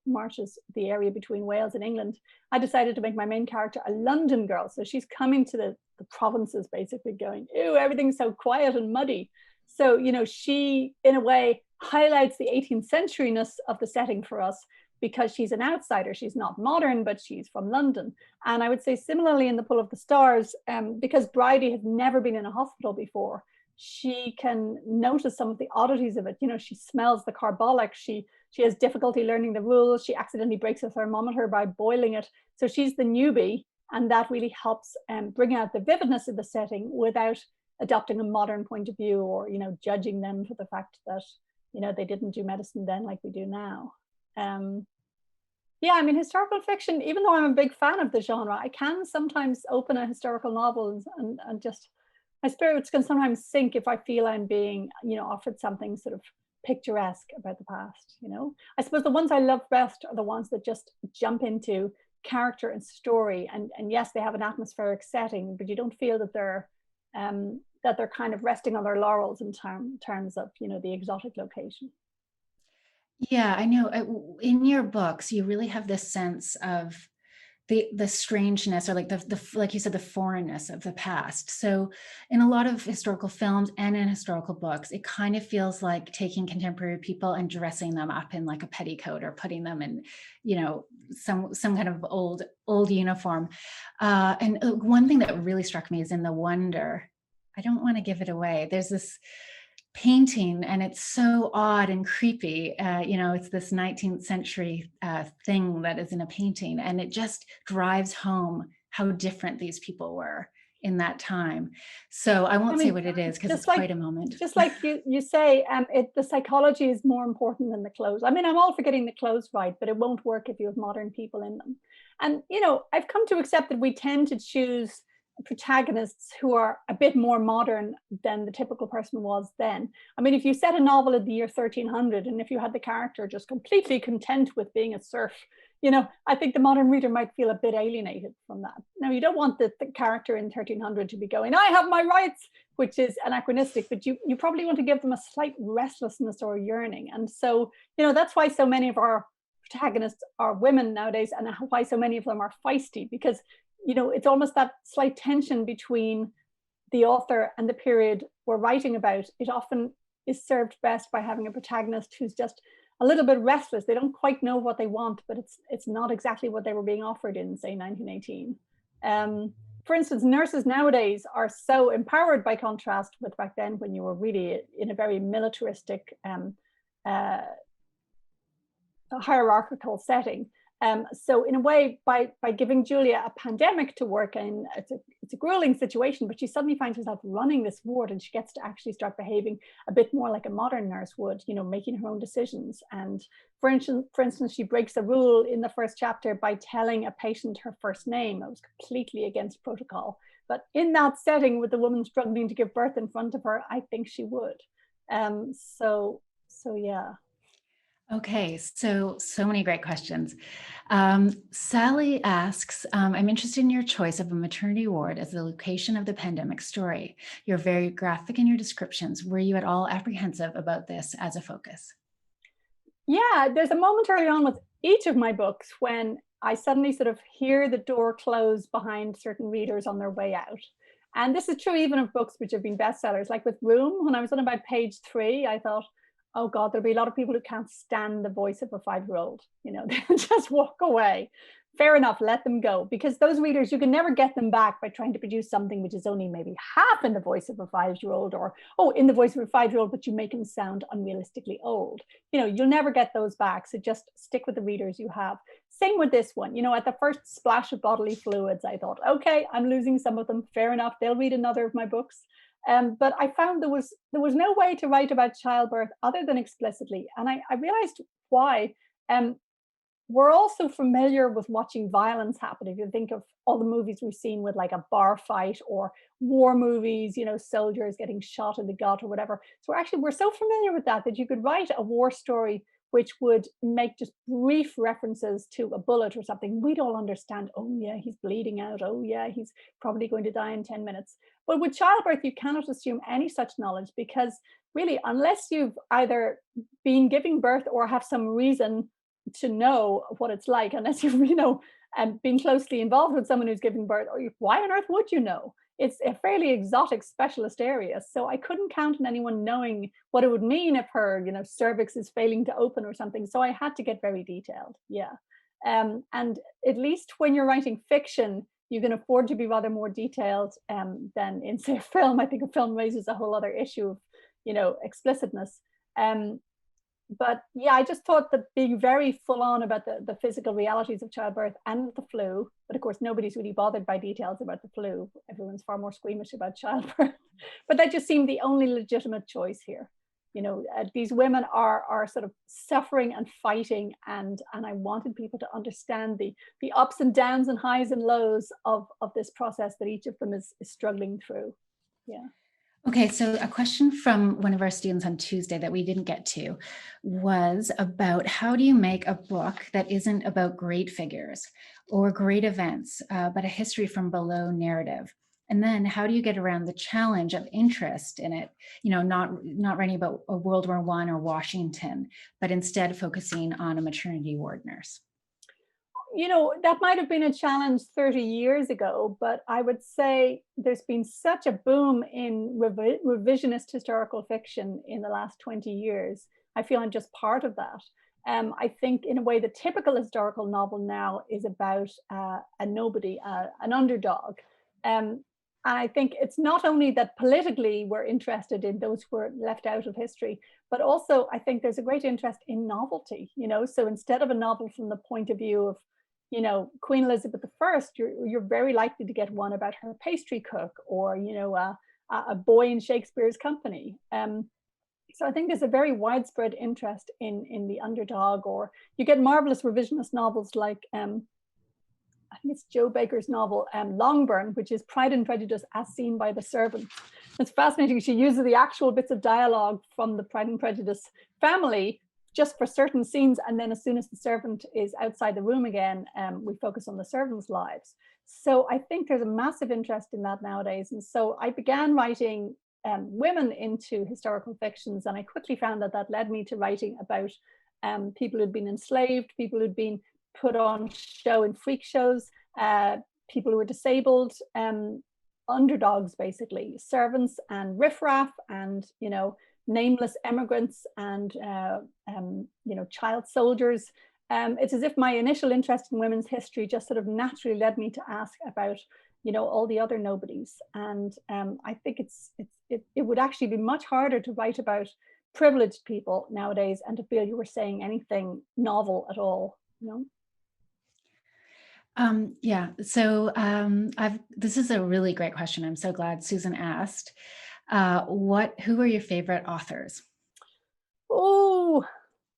Speaker 3: marshes, the area between Wales and England, I decided to make my main character a London girl. So she's coming to the provinces, basically going, ew, everything's so quiet and muddy. So, you know, she, in a way, highlights the 18th centuryness of the setting for us, because she's an outsider. She's not modern, but she's from London. And I would say similarly in The Pull of the Stars, because Bridie has never been in a hospital before, she can notice some of the oddities of it. You know, she smells the carbolic. She has difficulty learning the rules. She accidentally breaks a thermometer by boiling it. So she's the newbie, and that really helps bring out the vividness of the setting without adopting a modern point of view or, you know, judging them for the fact that, you know, they didn't do medicine then like we do now. Yeah, I mean, historical fiction, even though I'm a big fan of the genre, I can sometimes open a historical novel and just, my spirits can sometimes sink if I feel I'm being, you know, offered something sort of picturesque about the past, you know. I suppose the ones I love best are the ones that just jump into character and story. And yes, they have an atmospheric setting, but you don't feel that they're kind of resting on their laurels in terms of, you know, the exotic location.
Speaker 1: Yeah, I know. In your books, you really have this sense of the strangeness, or like the like you said, the foreignness of the past. So in a lot of historical films and in historical books, it kind of feels like taking contemporary people and dressing them up in like a petticoat, or putting them in, some kind of old uniform. And one thing that really struck me is in The Wonder. I don't want to give it away. There's this painting, and it's so odd and creepy. It's this 19th century thing that is in a painting, and it just drives home how different these people were in that time. So I won't say what it is, because it's quite a moment.
Speaker 3: Just like you say, the psychology is more important than the clothes. I mean, I'm all for getting the clothes right, but it won't work if you have modern people in them. And I've come to accept that we tend to choose protagonists who are a bit more modern than the typical person was then. I mean, if you set a novel in the year 1300, and if you had the character just completely content with being a serf, I think the modern reader might feel a bit alienated from that. Now, you don't want the character in 1300 to be going, I have my rights, which is anachronistic, but you probably want to give them a slight restlessness or yearning. And so, that's why so many of our protagonists are women nowadays, and why so many of them are feisty, because it's almost that slight tension between the author and the period we're writing about. It often is served best by having a protagonist who's just a little bit restless. They don't quite know what they want, but it's not exactly what they were being offered in, say, 1918. For instance, nurses nowadays are so empowered by contrast with back then, when you were really in a very militaristic, hierarchical setting. So in a way, by giving Julia a pandemic to work in, it's a grueling situation, but she suddenly finds herself running this ward, and she gets to actually start behaving a bit more like a modern nurse would, making her own decisions. And for instance, she breaks a rule in the first chapter by telling a patient her first name. It was completely against protocol. But in that setting, with the woman struggling to give birth in front of her, I think she would. So yeah.
Speaker 1: Okay, so many great questions. Sally asks, I'm interested in your choice of a maternity ward as the location of the pandemic story. You're very graphic in your descriptions. Were you at all apprehensive about this as a focus?
Speaker 3: Yeah, there's a moment early on with each of my books when I suddenly sort of hear the door close behind certain readers on their way out. And this is true even of books which have been bestsellers. Like with Room, when I was on about page 3, I thought, oh God, there'll be a lot of people who can't stand the voice of a 5-year-old. They'll just walk away. Fair enough, let them go. Because those readers, you can never get them back by trying to produce something which is only maybe half in the voice of a 5-year-old, or, in the voice of a 5-year-old, but you make them sound unrealistically old. You'll never get those back. So just stick with the readers you have. Same with this one. At the first splash of bodily fluids, I thought, okay, I'm losing some of them. Fair enough, they'll read another of my books. But I found there was no way to write about childbirth other than explicitly. And I realized why. We're also familiar with watching violence happen. If you think of all the movies we've seen with like a bar fight, or war movies, soldiers getting shot in the gut or whatever. So we're so familiar with that you could write a war story which would make just brief references to a bullet or something. We'd all understand, oh yeah, he's bleeding out. Oh yeah, he's probably going to die in 10 minutes. But with childbirth, you cannot assume any such knowledge, because really, unless you've either been giving birth or have some reason to know what it's like, unless you've, been closely involved with someone who's giving birth, or why on earth would you know? It's a fairly exotic specialist area. So I couldn't count on anyone knowing what it would mean if her, cervix is failing to open or something. So I had to get very detailed. Yeah. And at least when you're writing fiction, you can afford to be rather more detailed than in, say, a film. I think a film raises a whole other issue of, explicitness. But yeah, I just thought that being very full on about the physical realities of childbirth and the flu, but of course, nobody's really bothered by details about the flu. Everyone's far more squeamish about childbirth. But that just seemed the only legitimate choice here. These women are sort of suffering and fighting, and I wanted people to understand the ups and downs and highs and lows of this process that each of them is struggling through. Yeah.
Speaker 1: Okay, so a question from one of our students on Tuesday that we didn't get to was about, how do you make a book that isn't about great figures or great events, but a history from below narrative? And then how do you get around the challenge of interest in it, not writing about a World War I or Washington, but instead focusing on a maternity ward nurse?
Speaker 3: you know, that might have been a challenge 30 years ago, but I would say there's been such a boom in revisionist historical fiction in the last 20 years. I feel I'm just part of that. I think in a way the typical historical novel now is about a nobody, an underdog. I think it's not only that politically we're interested in those who are left out of history, but also I think there's a great interest in novelty, you know, so instead of a novel from the point of view of, you know, Queen Elizabeth I, you're very likely to get one about her pastry cook or, you know, a boy in Shakespeare's company. So I think there's a very widespread interest in the underdog, or you get marvelous revisionist novels like, I think it's Joe Baker's novel, Longburn, which is Pride and Prejudice as seen by the servant. It's fascinating. She uses the actual bits of dialogue from the Pride and Prejudice family just for certain scenes. And then as soon as the servant is outside the room again, we focus on the servants' lives. So I think there's a massive interest in that nowadays. And so I began writing women into historical fictions. And I quickly found that that led me to writing about people who'd been enslaved, people who'd been put on show in freak shows, people who were disabled, underdogs, basically, servants and riffraff and, you know, nameless emigrants and, you know, child soldiers. It's as if my initial interest in women's history just sort of naturally led me to ask about, you know, all the other nobodies. And I think it would actually be much harder to write about privileged people nowadays and to feel you were saying anything novel at all, you know?
Speaker 1: Yeah, so this is a really great question. I'm so glad Susan asked. Who are your favorite authors?
Speaker 3: Oh,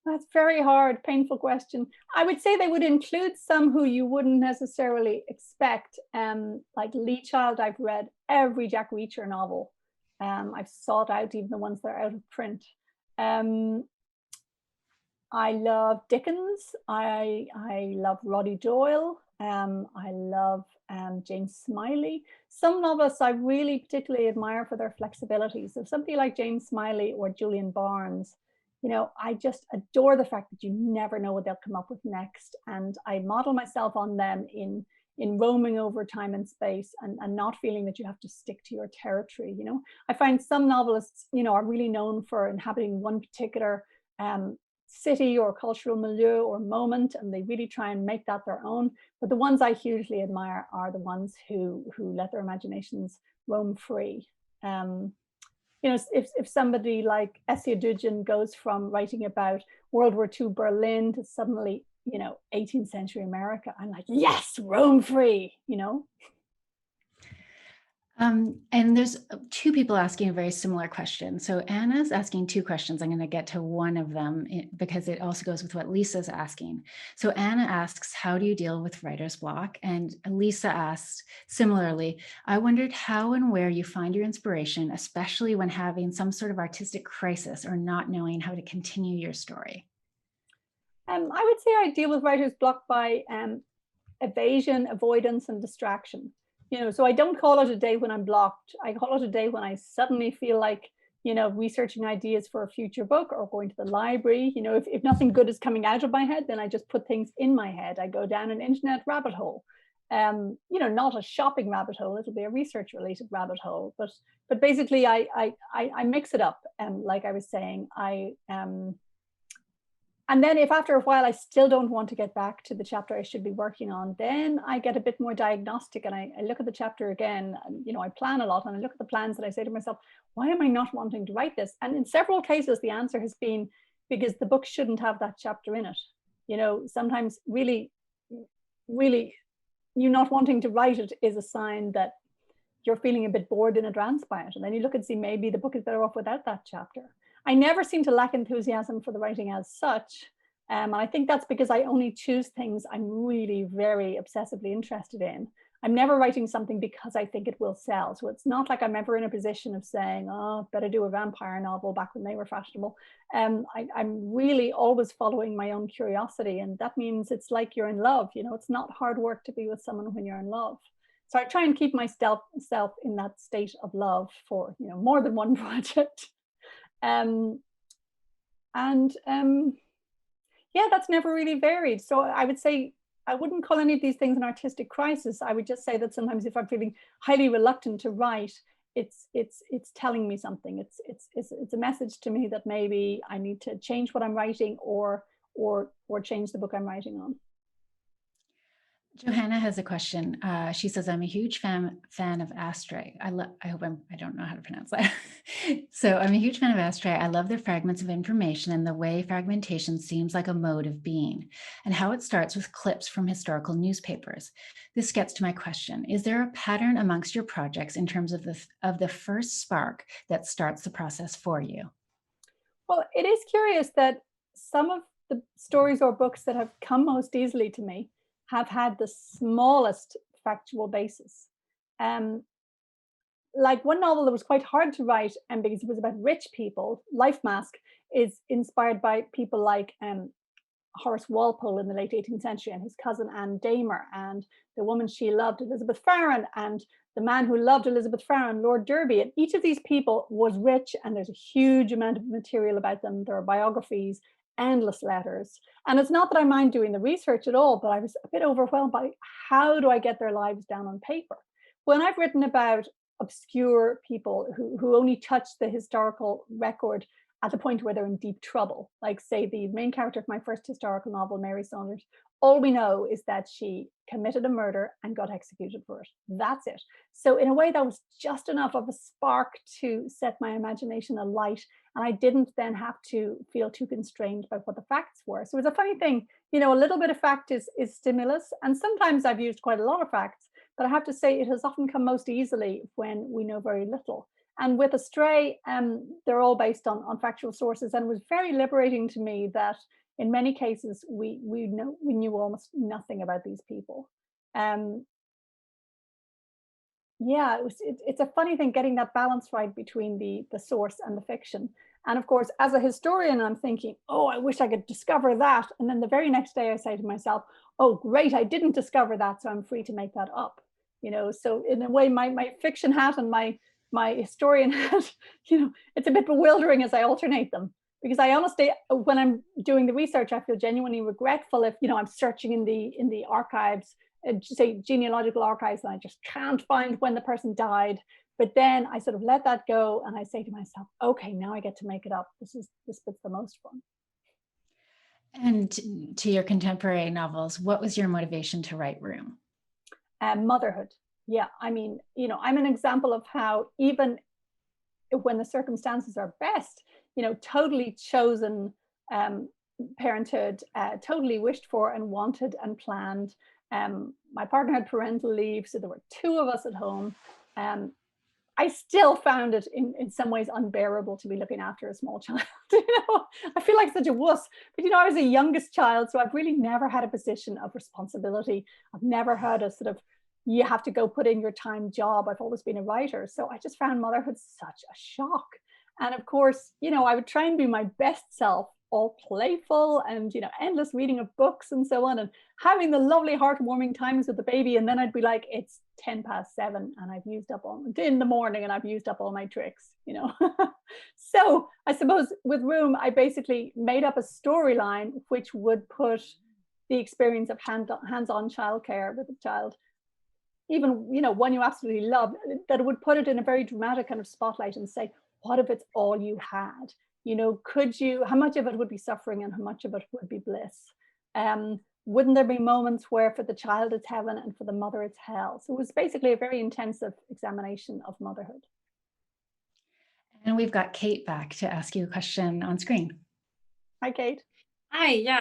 Speaker 3: that's very hard, painful question. I would say they would include some who you wouldn't necessarily expect. Like Lee Child, I've read every Jack Reacher novel. I've sought out even the ones that are out of print. I love Dickens. I love Roddy Doyle. I love James Smiley. Some novelists I really particularly admire for their flexibility. So somebody like James Smiley or Julian Barnes, you know, I just adore the fact that you never know what they'll come up with next. And I model myself on them in roaming over time and space and not feeling that you have to stick to your territory. You know, I find some novelists, you know, are really known for inhabiting one particular city or cultural milieu or moment, and they really try and make that their own. But the ones I hugely admire are the ones who let their imaginations roam free. You know, if somebody like Essia Dugin goes from writing about World War II Berlin to suddenly, you know, 18th century America, I'm like, yes, roam free, you know?
Speaker 1: And there's two people asking a very similar question. So Anna's asking two questions. I'm going to get to one of them because it also goes with what Lisa's asking. So Anna asks, how do you deal with writer's block? And Lisa asked similarly, I wondered how and where you find your inspiration, especially when having some sort of artistic crisis or not knowing how to continue your story.
Speaker 3: I would say I deal with writer's block by evasion, avoidance, and distraction. You know, so I don't call it a day when I'm blocked. I call it a day when I suddenly feel like, you know, researching ideas for a future book or going to the library. You know, if nothing good is coming out of my head, then I just put things in my head. I go down an internet rabbit hole. You know, not a shopping rabbit hole. It'll be a research related rabbit hole. But basically, I mix it up. Like I was saying, and then if after a while I still don't want to get back to the chapter I should be working on, then I get a bit more diagnostic and I look at the chapter again. And, you know, I plan a lot and I look at the plans and I say to myself, why am I not wanting to write this? And in several cases, the answer has been because the book shouldn't have that chapter in it. You know, sometimes really, really, you not wanting to write it is a sign that you're feeling a bit bored in advance by it. And then you look and see maybe the book is better off without that chapter. I never seem to lack enthusiasm for the writing as such. And I think that's because I only choose things I'm really very obsessively interested in. I'm never writing something because I think it will sell. So it's not like I'm ever in a position of saying, oh, better do a vampire novel back when they were fashionable. I'm really always following my own curiosity. And that means it's like you're in love. You know, it's not hard work to be with someone when you're in love. So I try and keep myself in that state of love for, you know, more than one project. Yeah, that's never really varied. So I would say I wouldn't call any of these things an artistic crisis. I would just say that sometimes if I'm feeling highly reluctant to write, it's telling me something. It's a message to me that maybe I need to change what I'm writing or change the book I'm writing on.
Speaker 1: Johanna has a question. She says, I'm a huge fan of Astray. I don't know how to pronounce that. So I'm a huge fan of Astray. I love the fragments of information and the way fragmentation seems like a mode of being, and how it starts with clips from historical newspapers. This gets to my question. Is there a pattern amongst your projects in terms of the first spark that starts the process for you?
Speaker 3: Well, it is curious that some of the stories or books that have come most easily to me have had the smallest factual basis. Like one novel that was quite hard to write, and because it was about rich people, Life Mask, is inspired by people like Horace Walpole in the late 18th century, and his cousin Anne Damer, and the woman she loved, Elizabeth Farren, and the man who loved Elizabeth Farren, Lord Derby. And each of these people was rich, and there's a huge amount of material about them. There are biographies, endless letters. And it's not that I mind doing the research at all, but I was a bit overwhelmed by how do I get their lives down on paper? When I've written about obscure people who only touch the historical record at the point where they're in deep trouble, like say the main character of my first historical novel, Mary Saunders, all we know is that she committed a murder and got executed for it. That's it. So in a way, that was just enough of a spark to set my imagination alight. And I didn't then have to feel too constrained by what the facts were. So it's a funny thing, you know, a little bit of fact is stimulus. And sometimes I've used quite a lot of facts, but I have to say it has often come most easily when we know very little. And with Astray, they're all based on factual sources. And it was very liberating to me that in many cases, we knew almost nothing about these people. Yeah, it's a funny thing getting that balance right between the source and the fiction. And of course, as a historian, I'm thinking, oh, I wish I could discover that. And then the very next day I say to myself, oh, great, I didn't discover that, so I'm free to make that up. You know, so in a way, my fiction hat and my historian hat, you know, it's a bit bewildering as I alternate them. Because I honestly, when I'm doing the research, I feel genuinely regretful if, you know, I'm searching in the archives, say genealogical archives, and I just can't find when the person died. But then I sort of let that go, and I say to myself, okay, now I get to make it up. This bit's the most fun.
Speaker 1: And to your contemporary novels, what was your motivation to write Room?
Speaker 3: Motherhood. Yeah, I mean, you know, I'm an example of how even when the circumstances are best, you know, totally chosen parenthood, totally wished for and wanted and planned. My partner had parental leave, so there were two of us at home. I still found it in some ways unbearable to be looking after a small child. You know, I feel like such a wuss. But you know, I was the youngest child, so I've really never had a position of responsibility. I've never had a sort of, you have to go put in your time job. I've always been a writer. So I just found motherhood such a shock. And of course, you know, I would try and be my best self, all playful and, you know, endless reading of books and so on, and having the lovely heartwarming times with the baby. And then I'd be like, it's 7:10 and I've used up all in the morning and I've used up all my tricks, you know. So I suppose with Room, I basically made up a storyline which would put the experience of hands-on childcare with a child, even, you know, one you absolutely love, that it would put it in a very dramatic kind of spotlight and say, what if it's all you had? You know, could you, how much of it would be suffering and how much of it would be bliss? Wouldn't there be moments where for the child it's heaven and for the mother it's hell? So it was basically a very intensive examination of motherhood.
Speaker 1: And we've got Kate back to ask you a question on screen.
Speaker 3: Hi, Kate.
Speaker 2: Hi, yeah.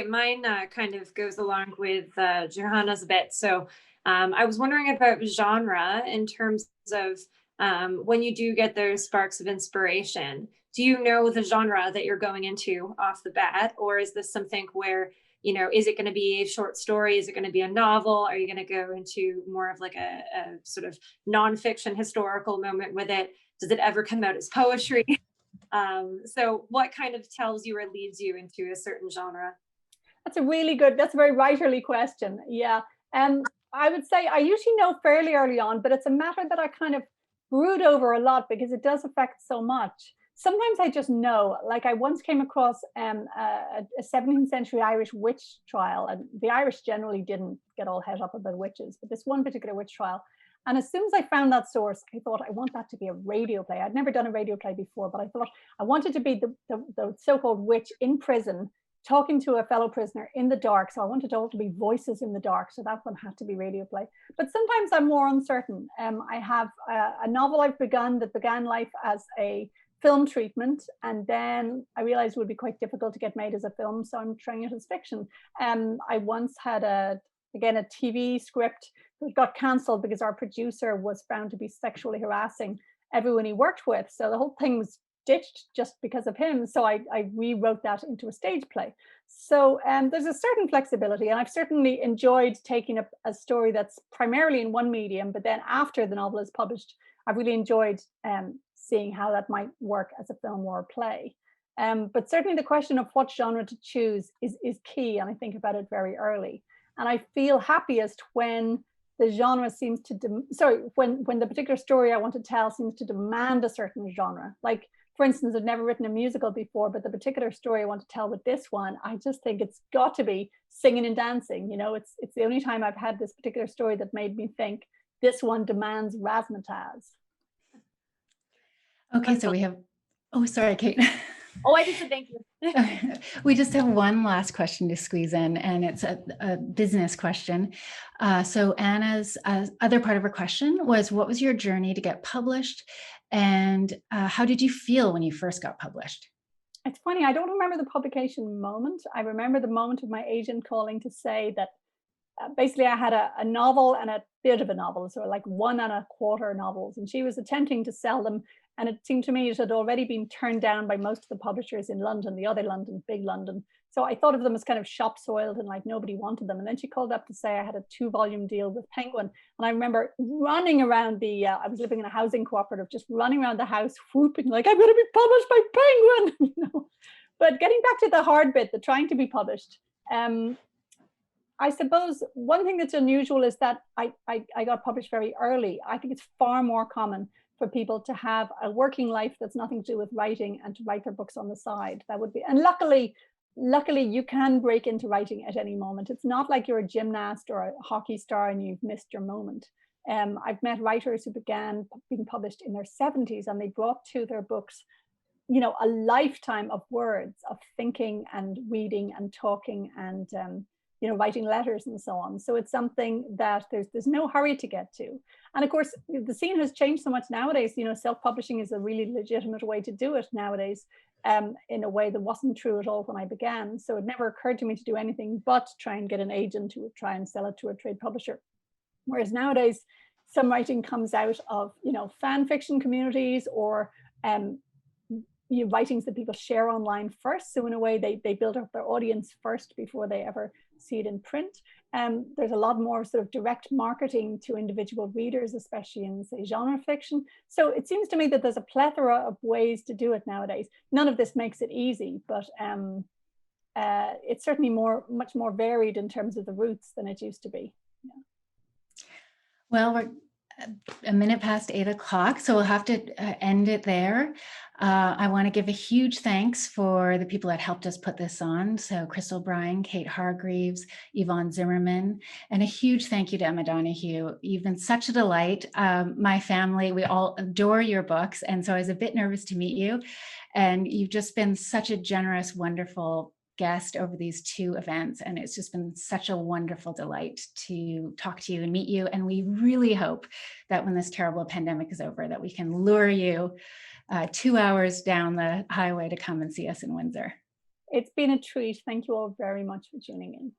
Speaker 2: Mine kind of goes along with Johanna's a bit. So I was wondering about genre in terms of when you do get those sparks of inspiration, do you know the genre that you're going into off the bat? Or is this something where, you know, is it going to be a short story? Is it going to be a novel? Are you going to go into more of like a sort of nonfiction historical moment with it? Does it ever come out as poetry? So what kind of tells you or leads you into a certain genre?
Speaker 3: That's a very writerly question. Yeah. I would say I usually know fairly early on, but it's a matter that I kind of brood over a lot because it does affect so much. sometimes I just know. Like I once came across a 17th century Irish witch trial, and the Irish generally didn't get all het up about witches, but this one particular witch trial. And as soon as I found that source, I thought, I want that to be a radio play. I'd never done a radio play before, but I thought I wanted to be the so-called witch in prison, talking to a fellow prisoner in the dark. So I wanted all to be voices in the dark. So that one had to be radio play. But sometimes I'm more uncertain. I have a novel I've begun that began life as a film treatment, and then I realized it would be quite difficult to get made as a film, so I'm trying it as fiction. I once had a TV script that got cancelled because our producer was found to be sexually harassing everyone he worked with. So the whole thing was ditched just because of him. So I rewrote that into a stage play. So there's a certain flexibility, and I've certainly enjoyed taking a story that's primarily in one medium, but then after the novel is published, I've really enjoyed seeing how that might work as a film or a play. But certainly the question of what genre to choose is key, and I think about it very early. And I feel happiest when the genre seems to, when the particular story I want to tell seems to demand a certain genre. Like, for instance, I've never written a musical before, but the particular story I want to tell with this one, I just think it's got to be singing and dancing. You know, it's the only time I've had this particular story that made me think this one demands razzmatazz.
Speaker 1: Okay, so we have, oh, sorry, Kate.
Speaker 2: Oh, I just said thank you.
Speaker 1: We just have one last question to squeeze in, and it's a business question. So Anna's other part of her question was, what was your journey to get published? And how did you feel when you first got published?
Speaker 3: It's funny, I don't remember the publication moment. I remember the moment of my agent calling to say that basically I had a novel and a bit of a novel, so like 1 1/4 novels, and she was attempting to sell them. And it seemed to me it had already been turned down by most of the publishers in London, the other London, big London. So I thought of them as kind of shop soiled and like nobody wanted them. And then she called up to say I had a 2-volume deal with Penguin. And I remember running around I was living in a housing cooperative, just running around the house, whooping like, I'm going to be published by Penguin. You know? But getting back to the hard bit, the trying to be published. I suppose one thing that's unusual is that I got published very early. I think it's far more common for people to have a working life that's nothing to do with writing and to write their books on the side. That would be, and luckily you can break into writing at any moment. It's not like you're a gymnast or a hockey star and you've missed your moment. I've met writers who began being published in their 70s, and they brought to their books, you know, a lifetime of words, of thinking and reading and talking and you know, writing letters and so on. So it's something that there's no hurry to get to. And of course, the scene has changed so much nowadays. You know, self-publishing is a really legitimate way to do it nowadays, in a way that wasn't true at all when I began. So it never occurred to me to do anything but try and get an agent who would try and sell it to a trade publisher. Whereas nowadays, some writing comes out of, you know, fan fiction communities or writings that people share online first. So in a way, they build up their audience first before they ever see it in print. There's a lot more sort of direct marketing to individual readers, especially in, say, genre fiction. So it seems to me that there's a plethora of ways to do it nowadays. None of this makes it easy, but it's certainly much more varied in terms of the routes than it used to be. Yeah.
Speaker 1: Well, we're a minute past 8 o'clock, so we'll have to end it there. I want to give a huge thanks for the people that helped us put this on. So Crystal Bryan, Kate Hargreaves, Yvonne Zimmerman, and a huge thank you to Emma Donoghue. You've been such a delight. My family, we all adore your books. And so I was a bit nervous to meet you. And you've just been such a generous, wonderful guest over these 2 events. And it's just been such a wonderful delight to talk to you and meet you. And we really hope that when this terrible pandemic is over, that we can lure you 2 hours down the highway to come and see us in Windsor.
Speaker 3: It's been a treat. Thank you all very much for tuning in.